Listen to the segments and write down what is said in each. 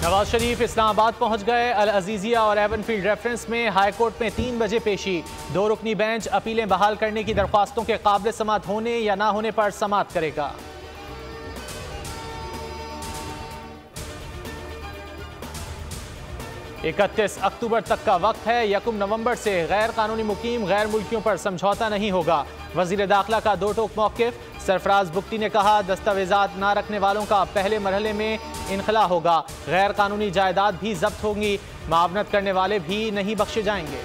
नवाज शरीफ इस्लामाबाद पहुंच गए। अल अजीजिया और एवनफील्ड रेफरेंस में हाई कोर्ट में 3 बजे पेशी। 2 रुकनी बेंच अपीलें बहाल करने की दरख्वास्तों के काबिल समात होने या ना होने पर समात करेगा। इकतीस अक्टूबर तक का वक्त है। 1 नवंबर से गैर कानूनी मुकीम गैर मुल्कियों पर समझौता नहीं होगा। वजीर दाखिला का दो टोक मौक़िफ़। सरफराज बुगटी ने कहा, दस्तावेजात ना रखने वालों का पहले मरहले में इनखला होगा। गैर कानूनी जायदाद भी जब्त होंगी। मावनत करने वाले भी नहीं बख्शे जाएंगे।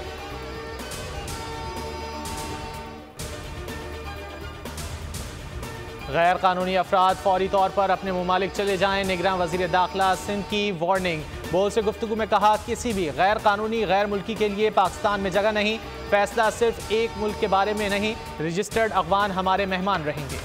गैर कानूनी अफराद फौरी तौर पर अपने मुमालिक चले जाएं। निगरान वजीर दाखिला सिंध की वार्निंग। बोल से गुफ्तगू में कहा, किसी भी गैर कानूनी गैर मुल्की के लिए पाकिस्तान में जगह नहीं। फैसला सिर्फ एक मुल्क के बारे में नहीं, रजिस्टर्ड अफगान हमारे मेहमान रहेंगे।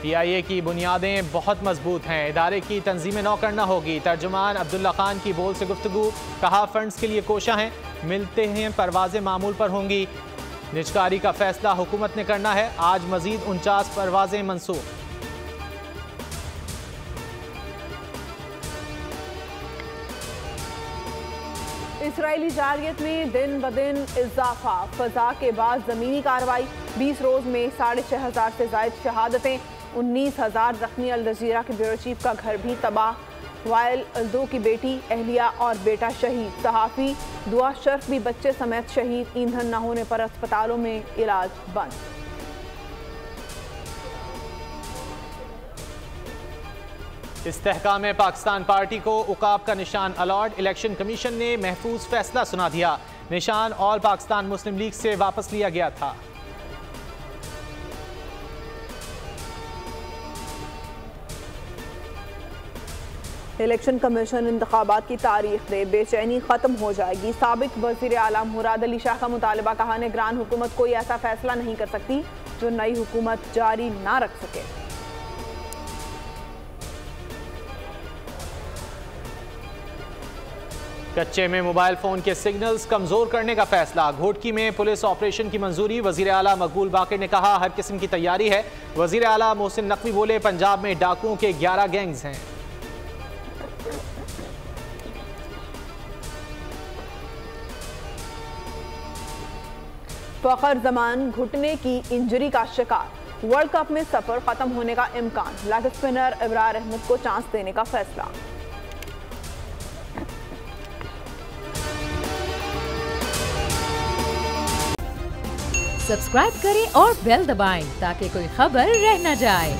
PIA की बुनियादें बहुत मजबूत हैं। इदारे की तंजीमें नौ करना होगी। तर्जुमान अब्दुल्ला खान की बोल से गुफ्तगू। कहा, फंड्स के लिए कोशा हैं, मिलते हैं परवाजें मामूल पर होंगी। निजकारी का फैसला हुकूमत ने करना है। आज मजीद 49 परवाजें मंसूख। इसराइली जारयत में दिन ब दिन इजाफा। फजा के बाद जमीनी कार्रवाई। 20 रोज में 6,500 से जायद शहादतें। 19,000 जख्मी। अल जजीरा के ब्यूरो चीफ का घर भी तबाह। वाइल अल्दो की बेटी अहलिया और बेटा शहीद। सहाफ़ी दुआ शर्फ भी बच्चे समेत शहीद। ईंधन न होने पर अस्पतालों में इलाज बंद। इस्तेहकाम पाकिस्तान पार्टी को उकाब का निशान अलॉट। इलेक्शन कमीशन ने महफूज फैसला सुना दिया। निशान ऑल पाकिस्तान मुस्लिम लीग से वापस लिया गया था। इलेक्शन कमीशन इंतखाबात की तारीख दे, बेचैनी खत्म हो जाएगी। साबिक वज़ीर आला मुराद अली शाह का मुतालबा। कहा, निगरान हुकूमत कोई ऐसा फैसला नहीं कर सकती जो नई हुकूमत जारी ना रख सके। कच्चे में मोबाइल फोन के सिग्नल्स कमजोर करने का फैसला। घोटकी में पुलिस ऑपरेशन की मंजूरी। वजीर आला मकबूल बाक़िर ने कहा, हर किस्म की तैयारी है। वजीर आला मोहसिन नकवी बोले, पंजाब में डाकुओं के 11 गैंग्स हैं। फ़खर जमान घुटने की इंजरी का शिकार। वर्ल्ड कप में सफर खत्म होने का इम्कान। लेग स्पिनर इब्रार अहमद को चांस देने का फैसला। सब्सक्राइब करें और बेल दबाएं ताकि कोई खबर रह न जाए।